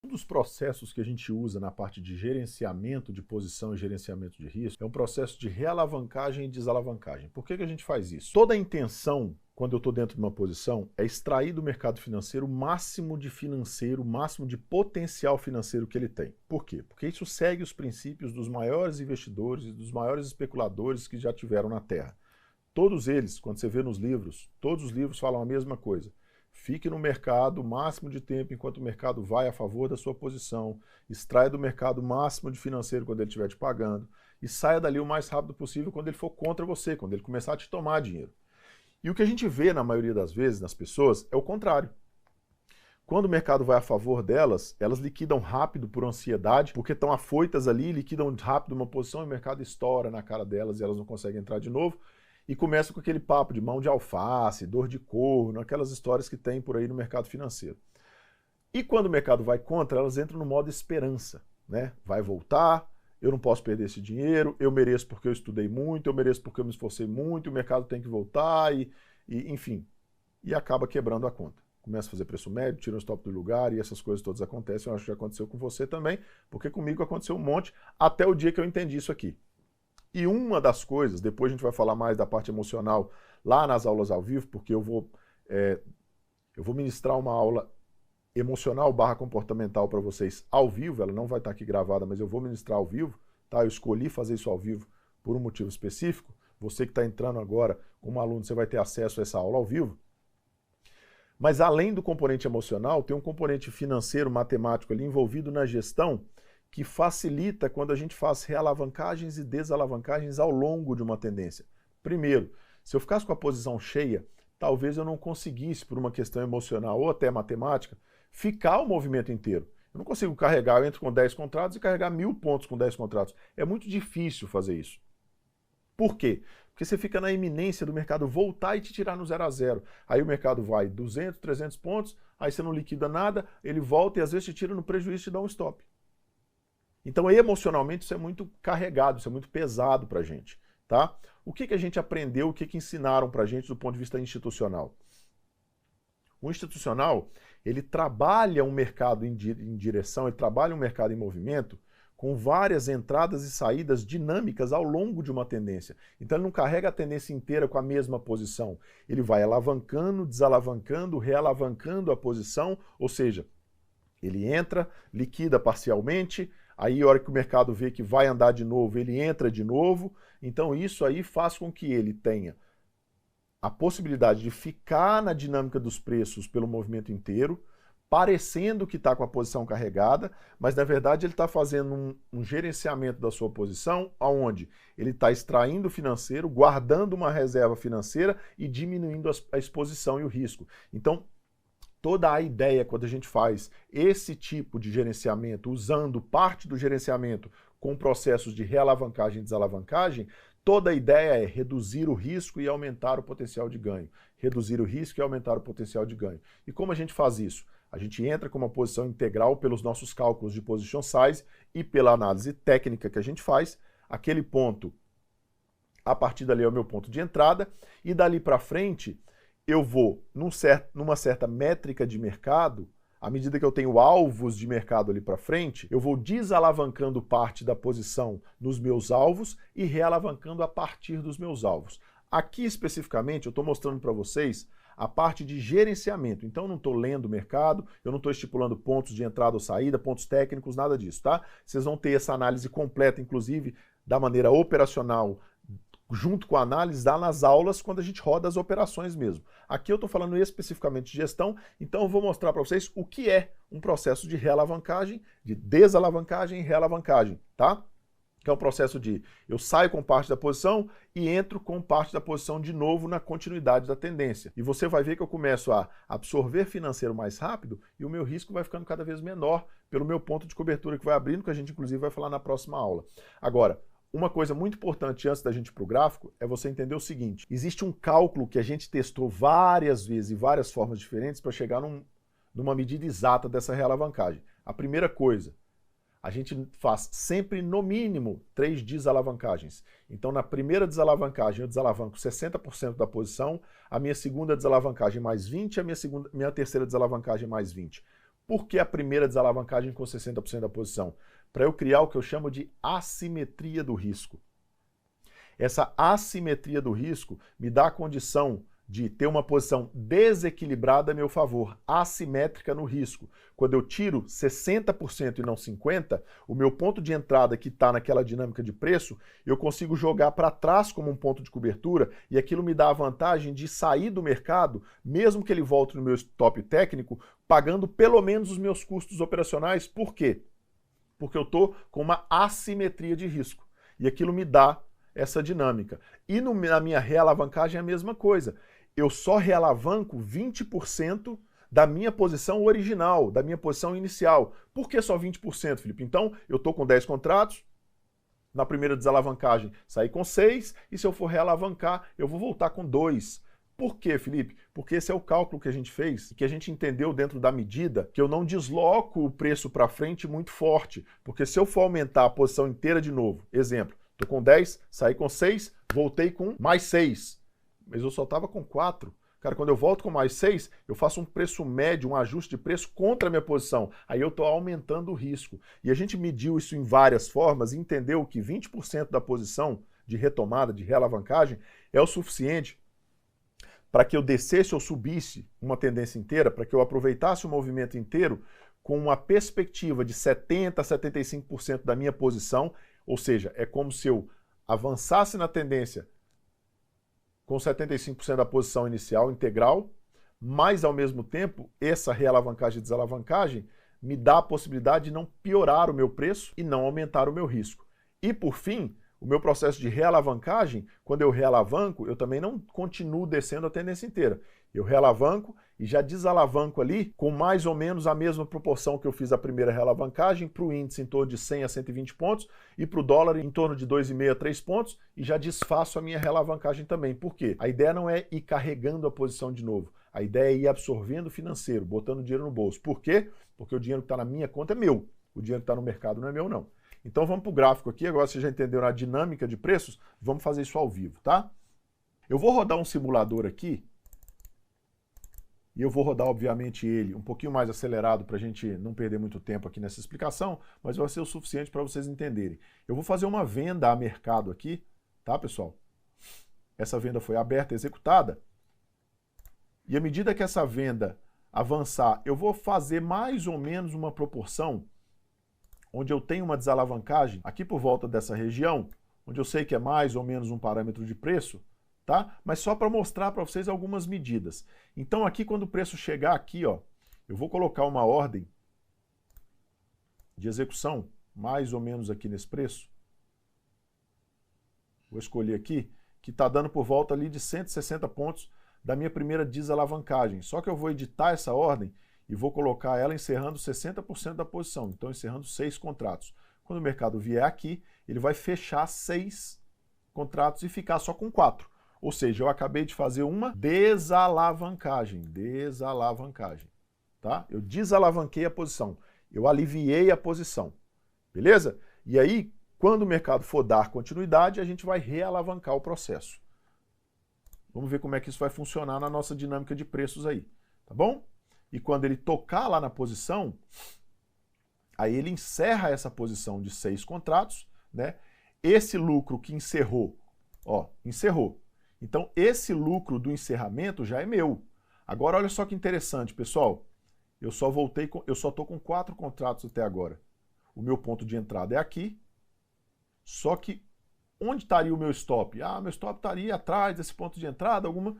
Um dos processos que a gente usa na parte de gerenciamento de posição e gerenciamento de risco é um processo de realavancagem e desalavancagem. Por que a gente faz isso? Toda a intenção, quando eu estou dentro de uma posição, é extrair do mercado financeiro o máximo de potencial financeiro que ele tem. Por quê? Porque isso segue os princípios dos maiores investidores e dos maiores especuladores que já tiveram na Terra. Todos eles, quando você vê nos livros, todos os livros falam a mesma coisa. Fique no mercado o máximo de tempo enquanto o mercado vai a favor da sua posição, extraia do mercado o máximo de financeiro quando ele estiver te pagando e saia dali o mais rápido possível quando ele for contra você, quando ele começar a te tomar dinheiro. E o que a gente vê na maioria das vezes nas pessoas é o contrário. Quando o mercado vai a favor delas, elas liquidam rápido por ansiedade, porque estão afoitas ali, liquidam rápido uma posição e o mercado estoura na cara delas e elas não conseguem entrar de novo. E começa com aquele papo de mão de alface, dor de corno, aquelas histórias que tem por aí no mercado financeiro. E quando o mercado vai contra, elas entram no modo esperança, né? Vai voltar, eu não posso perder esse dinheiro, eu mereço porque eu estudei muito, eu mereço porque eu me esforcei muito, o mercado tem que voltar, enfim. E acaba quebrando a conta. Começa a fazer preço médio, tira o stop do lugar e essas coisas todas acontecem. Eu acho que já aconteceu com você também, porque comigo aconteceu um monte, até o dia que eu entendi isso aqui. E uma das coisas, depois a gente vai falar mais da parte emocional lá nas aulas ao vivo, porque eu vou ministrar uma aula emocional / comportamental para vocês ao vivo, ela não vai estar aqui gravada, mas eu vou ministrar ao vivo, tá? Eu escolhi fazer isso ao vivo por um motivo específico. Você que está entrando agora como aluno, você vai ter acesso a essa aula ao vivo. Mas além do componente emocional, tem um componente financeiro, matemático ali envolvido na gestão, que facilita quando a gente faz realavancagens e desalavancagens ao longo de uma tendência. Primeiro, se eu ficasse com a posição cheia, talvez eu não conseguisse, por uma questão emocional ou até matemática, ficar o movimento inteiro. Eu não consigo carregar, eu entro com 10 contratos e carregar 1000 pontos com 10 contratos. É muito difícil fazer isso. Por quê? Porque você fica na iminência do mercado voltar e te tirar no 0 a 0. Aí o mercado vai 200, 300 pontos, aí você não liquida nada, ele volta e às vezes te tira no prejuízo e te dá um stop. Então, emocionalmente, isso é muito carregado, isso é muito pesado para a gente, tá? O que a gente aprendeu, o que ensinaram para a gente do ponto de vista institucional? O institucional, ele trabalha um mercado em direção, ele trabalha um mercado em movimento com várias entradas e saídas dinâmicas ao longo de uma tendência. Então, ele não carrega a tendência inteira com a mesma posição. Ele vai alavancando, desalavancando, realavancando a posição, ou seja, ele entra, liquida parcialmente, aí a hora que o mercado vê que vai andar de novo, ele entra de novo. Então isso aí faz com que ele tenha a possibilidade de ficar na dinâmica dos preços pelo movimento inteiro, parecendo que está com a posição carregada, mas na verdade ele está fazendo um gerenciamento da sua posição, onde ele está extraindo financeiro, guardando uma reserva financeira e diminuindo a exposição e o risco. Então, toda a ideia, quando a gente faz esse tipo de gerenciamento, usando parte do gerenciamento com processos de realavancagem e desalavancagem, toda a ideia é reduzir o risco e aumentar o potencial de ganho. Reduzir o risco e aumentar o potencial de ganho. E como a gente faz isso? A gente entra com uma posição integral pelos nossos cálculos de position size e pela análise técnica que a gente faz. Aquele ponto, a partir dali é o meu ponto de entrada, e dali para frente eu vou, numa certa métrica de mercado, à medida que eu tenho alvos de mercado ali para frente, eu vou desalavancando parte da posição nos meus alvos e realavancando a partir dos meus alvos. Aqui especificamente eu estou mostrando para vocês a parte de gerenciamento. Então eu não estou lendo o mercado, eu não estou estipulando pontos de entrada ou saída, pontos técnicos, nada disso, tá? Vocês vão ter essa análise completa, inclusive, da maneira operacional, junto com a análise lá nas aulas, quando a gente roda as operações mesmo. Aqui eu estou falando especificamente de gestão, então eu vou mostrar para vocês o que é um processo de realavancagem, de desalavancagem e realavancagem, tá? Que é um processo de eu saio com parte da posição e entro com parte da posição de novo na continuidade da tendência. E você vai ver que eu começo a absorver financeiro mais rápido e o meu risco vai ficando cada vez menor pelo meu ponto de cobertura que vai abrindo, que a gente inclusive vai falar na próxima aula. Agora, uma coisa muito importante antes da gente ir para o gráfico é você entender o seguinte: existe um cálculo que a gente testou várias vezes e várias formas diferentes para chegar numa medida exata dessa realavancagem. A primeira coisa, a gente faz sempre no mínimo 3 desalavancagens. Então na primeira desalavancagem eu desalavanco 60% da posição, a minha segunda desalavancagem mais 20, a minha terceira desalavancagem mais 20. Por que a primeira desalavancagem com 60% da posição? Para eu criar o que eu chamo de assimetria do risco. Essa assimetria do risco me dá a condição de ter uma posição desequilibrada a meu favor, assimétrica no risco. Quando eu tiro 60% e não 50%, o meu ponto de entrada que está naquela dinâmica de preço, eu consigo jogar para trás como um ponto de cobertura e aquilo me dá a vantagem de sair do mercado, mesmo que ele volte no meu stop técnico, pagando pelo menos os meus custos operacionais. Por quê? Porque eu estou com uma assimetria de risco e aquilo me dá essa dinâmica. E na minha realavancagem é a mesma coisa. Eu só realavanco 20% da minha posição original, da minha posição inicial. Por que só 20%, Felipe? Então, eu estou com 10 contratos, na primeira desalavancagem saí com 6, e se eu for realavancar, eu vou voltar com 2. Por quê, Felipe? Porque esse é o cálculo que a gente fez, que a gente entendeu dentro da medida que eu não desloco o preço para frente muito forte, porque se eu for aumentar a posição inteira de novo, exemplo, estou com 10, saí com 6, voltei com mais 6. Mas eu só estava com 4. Cara, quando eu volto com mais 6, eu faço um preço médio, um ajuste de preço contra a minha posição. Aí eu estou aumentando o risco. E a gente mediu isso em várias formas e entendeu que 20% da posição de retomada, de realavancagem, é o suficiente para que eu descesse ou subisse uma tendência inteira, para que eu aproveitasse o movimento inteiro com uma perspectiva de 70% a 75% da minha posição. Ou seja, é como se eu avançasse na tendência com 75% da posição inicial integral, mas ao mesmo tempo, essa realavancagem e desalavancagem me dá a possibilidade de não piorar o meu preço e não aumentar o meu risco. E por fim, o meu processo de realavancagem, quando eu realavanco, eu também não continuo descendo a tendência inteira. Eu realavanco e já desalavanco ali com mais ou menos a mesma proporção que eu fiz a primeira realavancagem, para o índice em torno de 100 a 120 pontos e para o dólar em torno de 2,5 a 3 pontos, e já desfaço a minha realavancagem também. Por quê? A ideia não é ir carregando a posição de novo. A ideia é ir absorvendo o financeiro, botando dinheiro no bolso. Por quê? Porque o dinheiro que está na minha conta é meu. O dinheiro que está no mercado não é meu, não. Então vamos para o gráfico aqui. Agora você já entendeu a dinâmica de preços? Vamos fazer isso ao vivo, tá? Eu vou rodar um simulador aqui. E eu vou rodar, obviamente, ele um pouquinho mais acelerado para a gente não perder muito tempo aqui nessa explicação, mas vai ser o suficiente para vocês entenderem. Eu vou fazer uma venda a mercado aqui, tá, pessoal? Essa venda foi aberta, executada. E à medida que essa venda avançar, eu vou fazer mais ou menos uma proporção onde eu tenho uma desalavancagem aqui por volta dessa região, onde eu sei que é mais ou menos um parâmetro de preço, tá? Mas só para mostrar para vocês algumas medidas. Então aqui, quando o preço chegar aqui, ó, eu vou colocar uma ordem de execução, mais ou menos aqui nesse preço. Vou escolher aqui, que está dando por volta ali de 160 pontos da minha primeira desalavancagem. Só que eu vou editar essa ordem e vou colocar ela encerrando 60% da posição. Então, encerrando 6 contratos. Quando o mercado vier aqui, ele vai fechar 6 contratos e ficar só com 4. Ou seja, eu acabei de fazer uma desalavancagem. Desalavancagem. Tá? Eu desalavanquei a posição. Eu aliviei a posição. Beleza? E aí, quando o mercado for dar continuidade, a gente vai realavancar o processo. Vamos ver como é que isso vai funcionar na nossa dinâmica de preços aí. Tá bom? E quando ele tocar lá na posição, aí ele encerra essa posição de 6 contratos, né? Esse lucro que encerrou, ó, encerrou. Então, esse lucro do encerramento já é meu. Agora, olha só que interessante, pessoal. Eu só estou com 4 contratos até agora. O meu ponto de entrada é aqui. Só que, onde estaria o meu stop? Ah, meu stop estaria atrás desse ponto de entrada, alguma...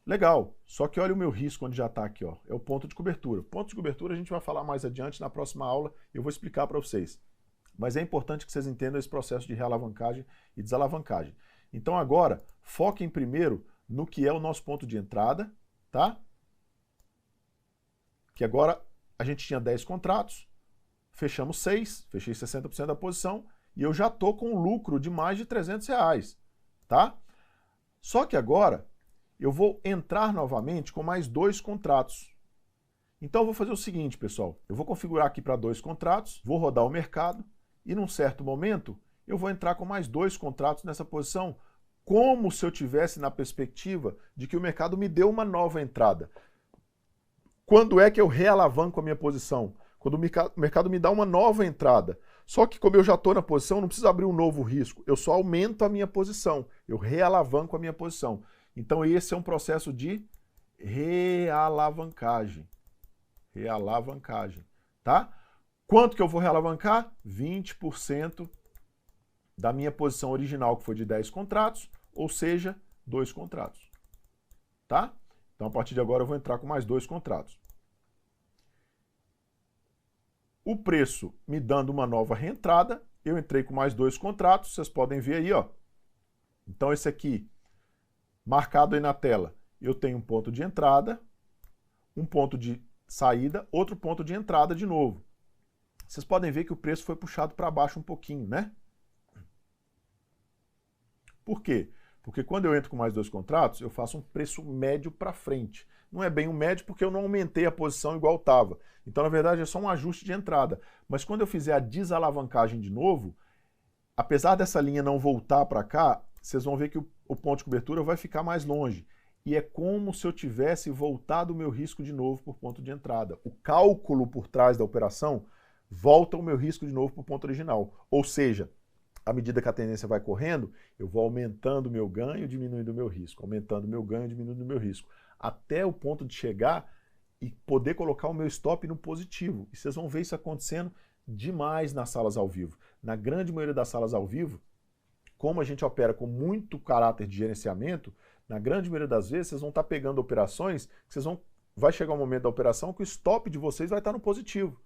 Legal. Só que olha o meu risco onde já está aqui, ó. É o ponto de cobertura. Ponto de cobertura a gente vai falar mais adiante na próxima aula. Eu vou explicar para vocês. Mas é importante que vocês entendam esse processo de realavancagem e desalavancagem. Então agora, foquem primeiro no que é o nosso ponto de entrada, tá? Que agora a gente tinha 10 contratos, fechamos 6, fechei 60% da posição e eu já estou com um lucro de mais de R$300, tá? Só que agora eu vou entrar novamente com mais 2 contratos. Então eu vou fazer o seguinte, pessoal, eu vou configurar aqui para 2 contratos, vou rodar o mercado e num certo momento eu vou entrar com mais 2 contratos nessa posição, como se eu tivesse na perspectiva de que o mercado me deu uma nova entrada. Quando é que eu realavanco a minha posição? Quando o mercado me dá uma nova entrada. Só que como eu já estou na posição, não preciso abrir um novo risco. Eu só aumento a minha posição. Eu realavanco a minha posição. Então esse é um processo de realavancagem. Realavancagem, tá? Quanto que eu vou realavancar? 20% da minha posição original, que foi de 10 contratos, ou seja, 2 contratos, tá? Então, a partir de agora, eu vou entrar com mais 2 contratos. O preço me dando uma nova reentrada, eu entrei com mais 2 contratos, vocês podem ver aí, ó. Então, esse aqui, marcado aí na tela, eu tenho um ponto de entrada, um ponto de saída, outro ponto de entrada de novo. Vocês podem ver que o preço foi puxado para baixo um pouquinho, né? Por quê? Porque quando eu entro com mais 2 contratos, eu faço um preço médio para frente. Não é bem um médio porque eu não aumentei a posição igual estava. Então, na verdade, é só um ajuste de entrada. Mas quando eu fizer a desalavancagem de novo, apesar dessa linha não voltar para cá, vocês vão ver que o ponto de cobertura vai ficar mais longe. E é como se eu tivesse voltado o meu risco de novo por ponto de entrada. O cálculo por trás da operação volta o meu risco de novo para o ponto original. Ou seja, à medida que a tendência vai correndo, eu vou aumentando o meu ganho, diminuindo o meu risco, aumentando o meu ganho, diminuindo o meu risco, até o ponto de chegar e poder colocar o meu stop no positivo. E vocês vão ver isso acontecendo demais nas salas ao vivo. Na grande maioria das salas ao vivo, como a gente opera com muito caráter de gerenciamento, na grande maioria das vezes vocês vão estar pegando operações que vai chegar um momento da operação que o stop de vocês vai estar no positivo.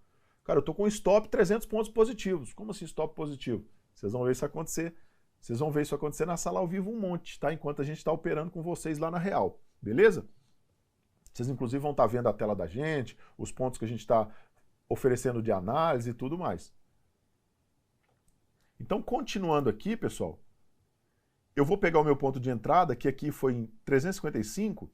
Cara, eu estou com um stop 300 pontos positivos. Como assim stop positivo? Vocês vão ver isso acontecer. Vocês vão ver isso acontecer na sala ao vivo um monte, tá? Enquanto a gente está operando com vocês lá na real. Beleza? Vocês inclusive vão estar vendo a tela da gente, os pontos que a gente está oferecendo de análise e tudo mais. Então, continuando aqui, pessoal, eu vou pegar o meu ponto de entrada, que aqui foi em 355,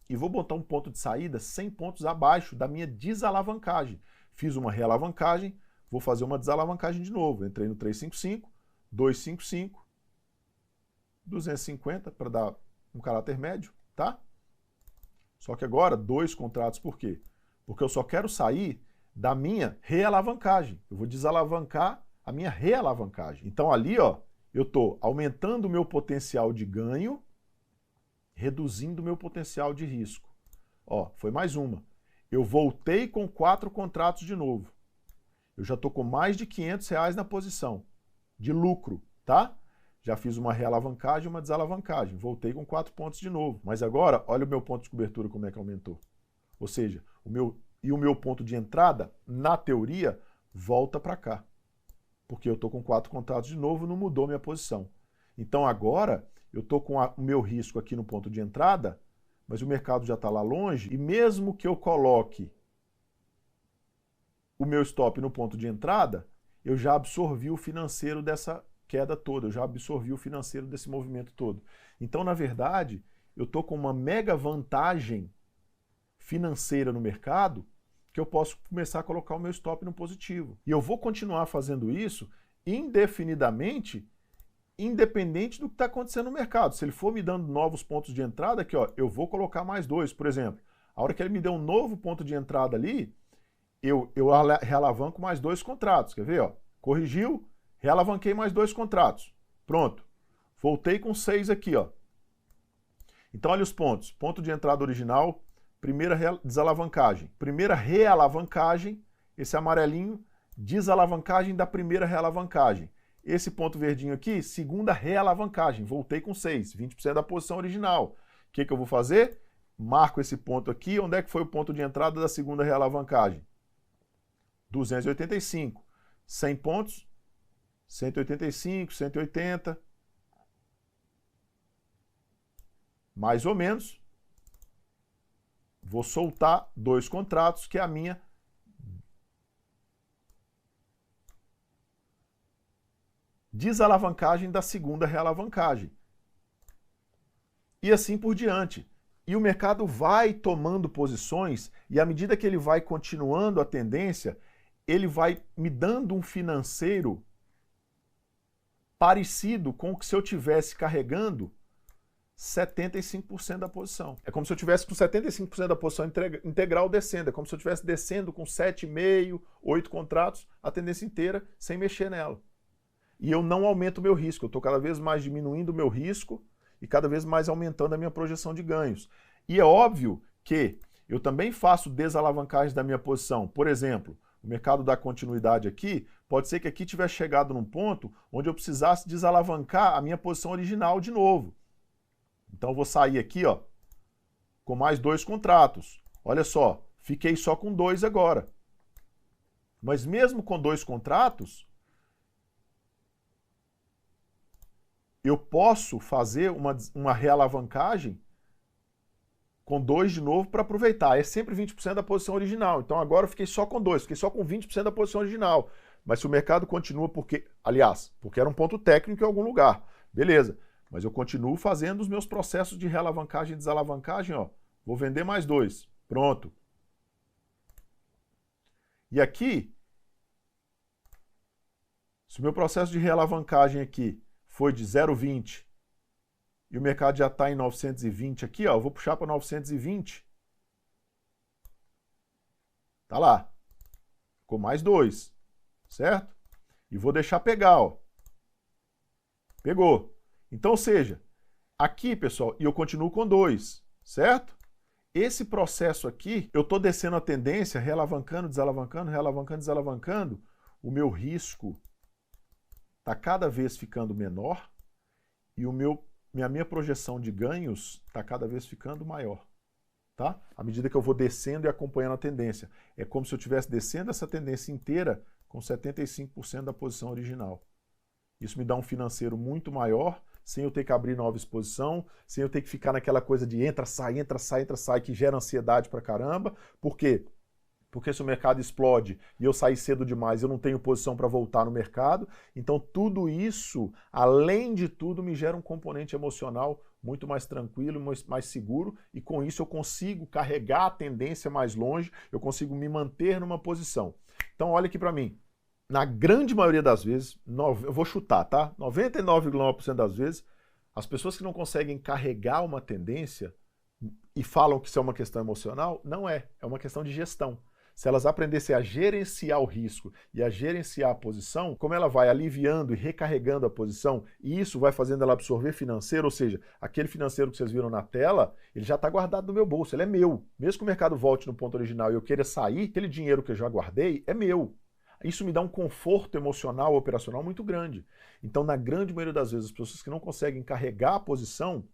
e vou botar um ponto de saída 100 pontos abaixo da minha desalavancagem. Fiz uma realavancagem, vou fazer uma desalavancagem de novo. Entrei no 355, 255, 250 para dar um caráter médio, tá? Só que agora, 2 contratos, por quê? Porque eu só quero sair da minha realavancagem. Eu vou desalavancar a minha realavancagem. Então ali, ó, eu estou aumentando o meu potencial de ganho, reduzindo o meu potencial de risco. Ó, foi mais uma. Eu voltei com 4 contratos de novo. Eu já estou com mais de R$500 na posição de lucro, tá? Já fiz uma realavancagem e uma desalavancagem. Voltei com 4 pontos de novo. Mas agora, olha o meu ponto de cobertura como é que aumentou. Ou seja, o meu ponto de entrada, na teoria, volta para cá. Porque eu estou com 4 contratos de novo, não mudou minha posição. Então agora, eu estou com o meu risco aqui no ponto de entrada, mas o mercado já está lá longe, e mesmo que eu coloque o meu stop no ponto de entrada, eu já absorvi o financeiro dessa queda toda, eu já absorvi o financeiro desse movimento todo. Então, na verdade, eu estou com uma mega vantagem financeira no mercado que eu posso começar a colocar o meu stop no positivo. E eu vou continuar fazendo isso indefinidamente, independente do que está acontecendo no mercado. Se ele for me dando novos pontos de entrada, aqui, ó, eu vou colocar mais 2, por exemplo. A hora que ele me der um novo ponto de entrada ali, eu realavanco mais 2 contratos. Quer ver? Ó? Corrigiu, realavanquei mais 2 contratos. Pronto. Voltei com 6 aqui. Ó. Então, olha os pontos. Ponto de entrada original, primeira desalavancagem. Primeira realavancagem, esse amarelinho, desalavancagem da primeira realavancagem. Esse ponto verdinho aqui, segunda realavancagem. Voltei com 6, 20% da posição original. O que eu vou fazer? Marco esse ponto aqui. Onde é que foi o ponto de entrada da segunda realavancagem? 285. 100 pontos, 185, 180. Mais ou menos. Vou soltar 2 contratos, que é a minha desalavancagem da segunda realavancagem. E assim por diante. E o mercado vai tomando posições, e à medida que ele vai continuando a tendência, ele vai me dando um financeiro parecido com o que se eu tivesse carregando 75% da posição. É como se eu tivesse com 75% da posição integral descendo. É como se eu estivesse descendo com 7,5, 8 contratos, a tendência inteira, sem mexer nela. E eu não aumento o meu risco. Eu estou cada vez mais diminuindo o meu risco e cada vez mais aumentando a minha projeção de ganhos. E é óbvio que eu também faço desalavancagem da minha posição. Por exemplo, o mercado dá continuidade aqui, pode ser que aqui tivesse chegado num ponto onde eu precisasse desalavancar a minha posição original de novo. Então eu vou sair aqui, ó, com mais 2 contratos. Olha só, fiquei só com 2 agora. Mas mesmo com 2 contratos, eu posso fazer uma realavancagem com 2 de novo para aproveitar. É sempre 20% da posição original. Então agora eu fiquei só com 2, fiquei só com 20% da posição original. Mas se o mercado continua porque era um ponto técnico em algum lugar, beleza. Mas eu continuo fazendo os meus processos de realavancagem e desalavancagem, ó. Vou vender mais 2. Pronto. E aqui, se o meu processo de realavancagem aqui foi de 0,20 e o mercado já está em 920 aqui, ó, eu vou puxar para 920. Tá lá. Ficou mais 2, certo? E vou deixar pegar, ó. Pegou. Então, ou seja, aqui, pessoal, e eu continuo com 2, certo? Esse processo aqui, eu estou descendo a tendência, realavancando, desalavancando, realavancando, desalavancando, o meu risco está cada vez ficando menor e minha projeção de ganhos está cada vez ficando maior. Tá? À medida que eu vou descendo e acompanhando a tendência. É como se eu estivesse descendo essa tendência inteira com 75% da posição original. Isso me dá um financeiro muito maior, sem eu ter que abrir nova exposição, sem eu ter que ficar naquela coisa de entra, sai, que gera ansiedade pra caramba. Por quê? Porque se o mercado explode e eu sair cedo demais, eu não tenho posição para voltar no mercado. Então tudo isso, além de tudo, me gera um componente emocional muito mais tranquilo, mais seguro, e com isso eu consigo carregar a tendência mais longe, eu consigo me manter numa posição. Então olha aqui para mim. Na grande maioria das vezes, eu vou chutar, tá? 99,9% das vezes, as pessoas que não conseguem carregar uma tendência e falam que isso é uma questão emocional, não é. É uma questão de gestão. Se elas aprendessem a gerenciar o risco e a gerenciar a posição, como ela vai aliviando e recarregando a posição, e isso vai fazendo ela absorver financeiro, ou seja, aquele financeiro que vocês viram na tela, ele já está guardado no meu bolso, ele é meu. Mesmo que o mercado volte no ponto original e eu queira sair, aquele dinheiro que eu já guardei é meu. Isso me dá um conforto emocional, operacional muito grande. Então, na grande maioria das vezes, as pessoas que não conseguem carregar a posição,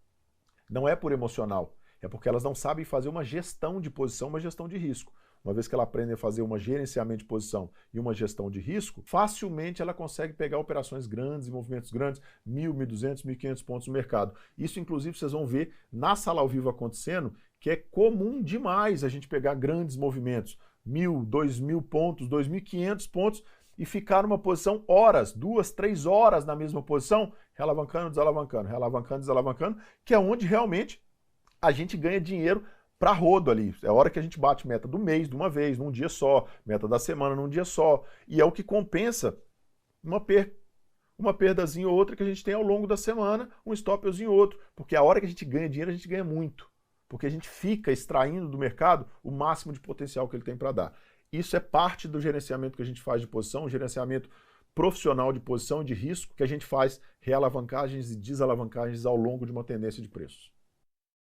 não é por emocional, é porque elas não sabem fazer uma gestão de posição, uma gestão de risco. Uma vez que ela aprende a fazer um gerenciamento de posição e uma gestão de risco, facilmente ela consegue pegar operações grandes, movimentos grandes, 1.000, 1.200, 1.500 pontos no mercado. Isso, inclusive, vocês vão ver na sala ao vivo acontecendo, que é comum demais a gente pegar grandes movimentos. 1.000, 2.000 pontos, 2.500 pontos e ficar numa posição horas, 2, 3 horas na mesma posição, realavancando, desalavancando, que é onde realmente a gente ganha dinheiro para rodo ali. É a hora que a gente bate meta do mês, de uma vez, num dia só, meta da semana, num dia só. E é o que compensa uma perdazinha ou outra que a gente tem ao longo da semana, um stopzinho ou outro. Porque a hora que a gente ganha dinheiro, a gente ganha muito. Porque a gente fica extraindo do mercado o máximo de potencial que ele tem para dar. Isso é parte do gerenciamento que a gente faz de posição, um gerenciamento profissional de posição e de risco, que a gente faz realavancagens e desalavancagens ao longo de uma tendência de preços.